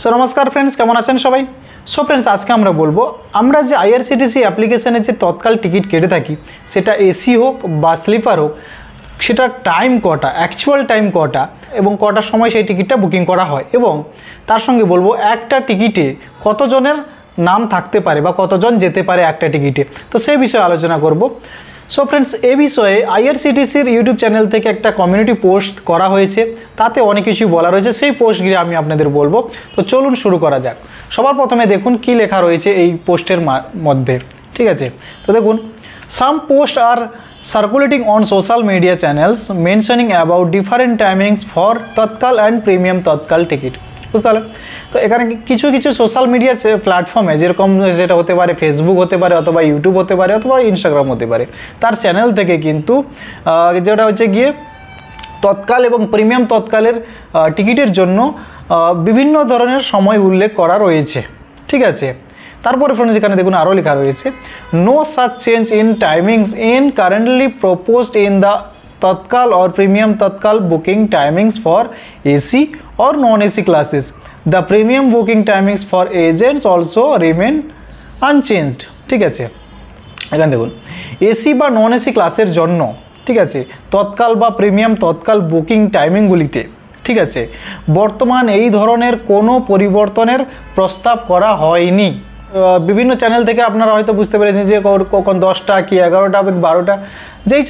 सो नमस्कार फ्रेंड्स, केमन आছেন সবাই। सो फ्रेंड्स आज के আমরা বলবো আমরা যে আইআরসিটিসি অ্যাপ্লিকেশনে যে তৎকাল টিকিট কেটে থাকি সেটা এসি হোক বা স্লিপার হোক, সেটা টাইম কটা, অ্যাকচুয়াল টাইম কটা এবং কটার সময় সেই টিকিটটা বুকিং করা হয় এবং তার সঙ্গে বলবো একটা টিকিটে কতজনের নাম থাকতে পারে বা কতজন যেতে পারে একটা টিকিটে, তো সেই বিষয়ে আলোচনা করব। সো ফ্রেন্ডস, এই বিষয়ে আইআরসিটিসির ইউটিউব চ্যানেল থেকে একটা কমিউনিটি পোস্ট করা হয়েছে, তাতে অনেক কিছুই বলা রয়েছে, সেই পোস্টগুলি আমি আপনাদের বলবো। তো চলুন শুরু করা যাক। সবার প্রথমে দেখুন কি লেখা রয়েছে এই পোস্টের মধ্যে, ঠিক আছে। তো দেখুন, some post are circulating on social media channels mentioning about different timings for Tatkal and premium Tatkal ticket. বুঝতে পারলেন? তো এখানে কিছু কিছু সোশ্যাল মিডিয়া প্ল্যাটফর্মে, যেরকম যেটা হতে পারে ফেসবুক হতে পারে, অথবা ইউটিউব হতে পারে, অথবা ইনস্টাগ্রাম হতে পারে, তার চ্যানেল থেকে কিন্তু যেটা হচ্ছে গিয়ে তৎকাল এবং প্রিমিয়াম তৎকালের টিকিটের জন্য বিভিন্ন ধরনের সময় উল্লেখ করা রয়েছে, ঠিক আছে। তারপরে ফ্রেন্ডস এখানে দেখুন আরও লেখা রয়েছে, no such change in timings in currently proposed in the Tatkal or premium Tatkal booking timings for AC or non-AC classes. The premium booking timings for agents also remain unchanged. ঠিক আছে, এখানে দেখুন এসি বা নন এসি ক্লাসের জন্য, ঠিক আছে, তৎকাল বা প্রিমিয়াম তৎকাল বুকিং টাইমিংগুলিতে, ঠিক আছে, বর্তমান এই ধরনের কোনো পরিবর্তনের প্রস্তাব করা হয়নি। বিভিন্ন চ্যানেল থেকে আপনারা হয়তো বুঝতে পেরেছেন যে কখন 10টা কি 11টা বা 12টা, যেই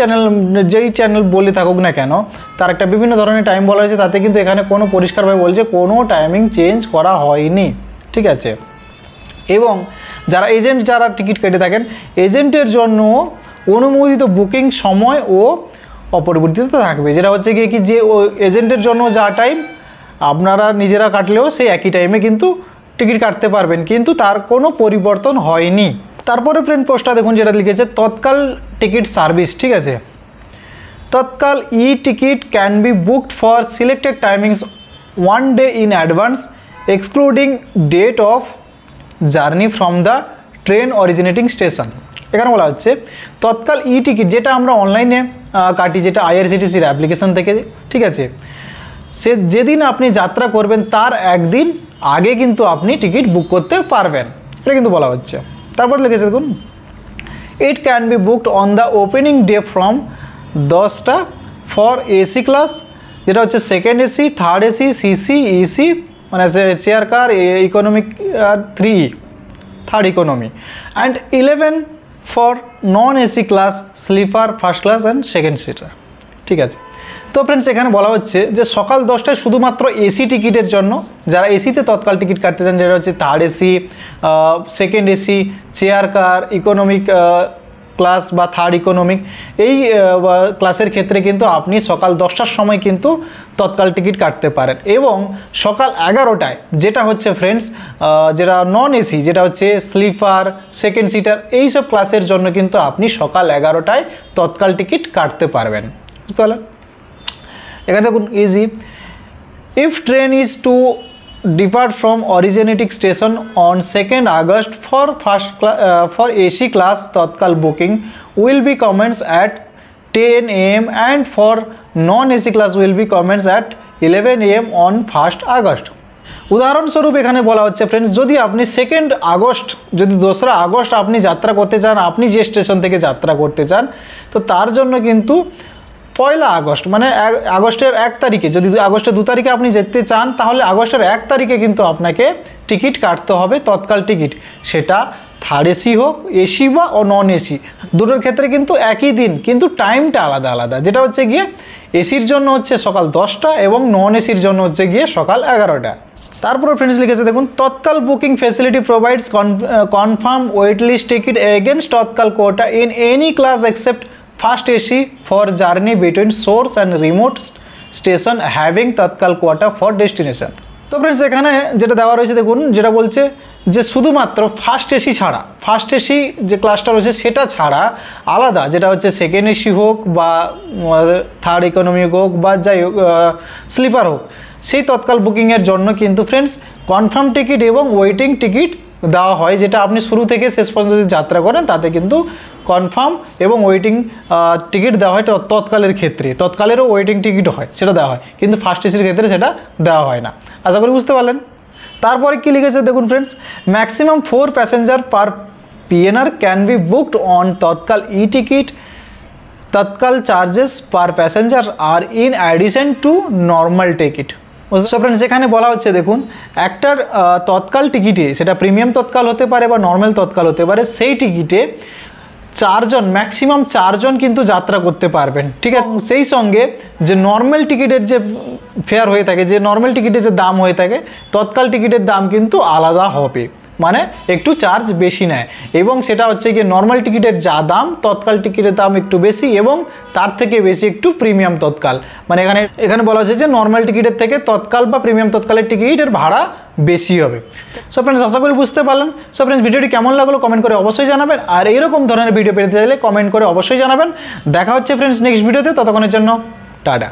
চ্যানেল বলে থাকুক না কেন, তার একটা বিভিন্ন ধরনের টাইম বলা হয়েছে, তাতে কিন্তু এখানে কোনো পরিষ্কারভাবে বলছে কোনো টাইমিং চেঞ্জ করা হয়নি, ঠিক আছে। এবং যারা টিকিট কেটে থাকেন, এজেন্টের জন্য অনুমোদিত বুকিং সময় ও অপরিবর্তিত থাকবে, যেটা হচ্ছে গিয়ে কি যে এজেন্টের জন্য যা টাইম আপনারা নিজেরা কাটলেও সেই একই টাইমে কিন্তু টিকিট কাটতে পারবেন, কিন্তু তার কোনো পরিবর্তন হয়নি। তারপরে ফ্রেন্ড পোস্টটা দেখুন যেটা লিখেছে, তৎকাল টিকিট সার্ভিস, ঠিক আছে। Tatkal e ticket can be booked for selected timings 1 day in advance excluding date of journey from the train originating station. এখানে বলা হচ্ছে তৎকাল ই টিকিট যেটা আমরা অনলাইনে কাটি, যেটা আইআরসিটিসির অ্যাপ্লিকেশন থেকে, ঠিক আছে, সে যেদিন আপনি যাত্রা করবেন তার একদিন আগে কিন্তু আপনি টিকিট বুক করতে পারবেন, এটা কিন্তু বলা হচ্ছে। তারপর লিখেছে দেখুন, it can be booked on the opening day from 10টা ফর এসি ক্লাস, যেটা হচ্ছে second AC, third AC, CC, EC মানে chair car, economic 3 third economy, and 11 for non AC class, sleeper, first class and second seater, ঠিক আছে। তো friends এখানে বলা হচ্ছে যে সকাল 10টায় শুধুমাত্র এসি টিকিটের জন্য, যারা এসিতে তৎকাল টিকিট কাটতে চান, যেটা হচ্ছে third AC, second AC, chair car, economic class বা থার্ড ইকোনমিক, এই ক্লাসের ক্ষেত্রে কিন্তু আপনি সকাল 10টার সময় কিন্তু তৎকাল টিকিট কাটতে পারেন। এবং সকাল 11টায় যেটা হচ্ছে ফ্রেন্ডস, যেটা নন এসি, যেটা হচ্ছে স্লিপার, সেকেন্ড সিটার, এই সব ক্লাসের জন্য কিন্তু আপনি সকাল 11টায় তৎকাল টিকিট কাটতে পারবেন। বুঝতে পারলেন? এখানে দেখুন easy, if train is to depart from originating station on 2nd August for AC class Tatkal booking will be commenced at 10 AM and for non-AC class will be commenced at 11 AM on 1st August। উদাহরণস্বরূপ এখানে বলা হচ্ছে friends, যদি আপনি 2nd August, যদি 2রা August আপনি যাত্রা করতে চান, আপনি যে স্টেশন থেকে যাত্রা করতে চান, তো তার জন্য কিন্তু 1 আগস্ট মানে আগস্টের 1 তারিখে, যদি আগস্টের 2 তারিখে আপনি যেতে চান, তাহলে আগস্টের 1 তারিখে কিন্তু আপনাকে টিকিট কাটতে হবে, তৎকাল টিকিট, সেটা থার্ড এসি হোক, এসি বা নন এসি, দুটোর ক্ষেত্রে কিন্তু একই দিন, কিন্তু টাইমটা আলাদা আলাদা, যেটা হচ্ছে গিয়ে এসির জন্য হচ্ছে সকাল 10টা এবং নন এসির জন্য হচ্ছে গিয়ে সকাল 11টা। তারপরে ফ্রেন্ডস লিখেছে দেখুন, Tatkal booking facility provides confirm wait list ticket against Tatkal quota in any class except first AC for journey between source and remote station having Tatkal quota for destination. তো ফ্রেন্ডস এখানে যেটা দেওয়া রয়েছে দেখুন, যেটা বলছে যে শুধুমাত্র ফার্স্ট এসি ছাড়া, ফার্স্ট এসি যে ক্লাসটা রয়েছে সেটা ছাড়া আলাদা, যেটা হচ্ছে সেকেন্ড এসি হোক বা থার্ড ইকোনমিক হোক বা যাই হোক স্লিপার হোক, সেই তৎকাল বুকিংয়ের জন্য কিন্তু ফ্রেন্ডস কনফার্ম টিকিট এবং ওয়েটিং টিকিট দেওয়া হয়, যেটা আপনি শুরু থেকে শেষ পর্যন্ত যদি যাত্রা করেন তাতে কিন্তু কনফার্ম এবং ওয়েটিং টিকিট দেওয়া হয়। তৎকালের ক্ষেত্রে তৎকালেরও ওয়েটিং টিকিট হয়, সেটা দেওয়া হয়, কিন্তু ফার্স্ট এসির ক্ষেত্রে সেটা দেওয়া হয় না। আশা করি বুঝতে পারলেন। তারপরে কি লিখেছে দেখুন friends, maximum 4 passenger per PNR can be booked on Tatkal e ticket, Tatkal charges per passenger are in addition to normal ticket. So friends এখানে বলা হচ্ছে দেখুন, একটার তৎকাল টিকিটে, সেটা প্রিমিয়াম তৎকাল হতে পারে বা নর্মাল তৎকাল হতে পারে, সেই টিকিটে 4 জন, ম্যাক্সিমাম 4 জন কিন্তু যাত্রা করতে পারবেন, ঠিক আছে। সেই সঙ্গে যে নর্মাল টিকিটের যে ফেয়ার হয়ে থাকে, যে নর্মাল টিকিটের যে দাম হয়ে থাকে, তৎকাল টিকিটের দাম কিন্তু আলাদা হবে, মানে একটু চার্জ বেশি নেয়। এবং সেটা হচ্ছে গিয়ে নর্মাল টিকিটের যা দাম, তৎকাল টিকিটের দাম একটু বেশি, এবং তার থেকে বেশি একটু প্রিমিয়াম তৎকাল। মানে এখানে বলা হচ্ছে যে নর্মাল টিকিটের থেকে তৎকাল বা প্রিমিয়াম তৎকালের টিকিটের ভাড়া বেশি হবে। সো ফ্রেন্ডস আশা করি বুঝতে পারলেন। সো ফ্রেন্ডস ভিডিওটি কেমন লাগলো কমেন্ট করে অবশ্যই জানাবেন, আর এরকম ধরনের ভিডিও পেতে চাইলে কমেন্ট করে অবশ্যই জানাবেন। দেখা হচ্ছে ফ্রেন্ডস নেক্সট ভিডিওতে, ততক্ষণের জন্য টাটা।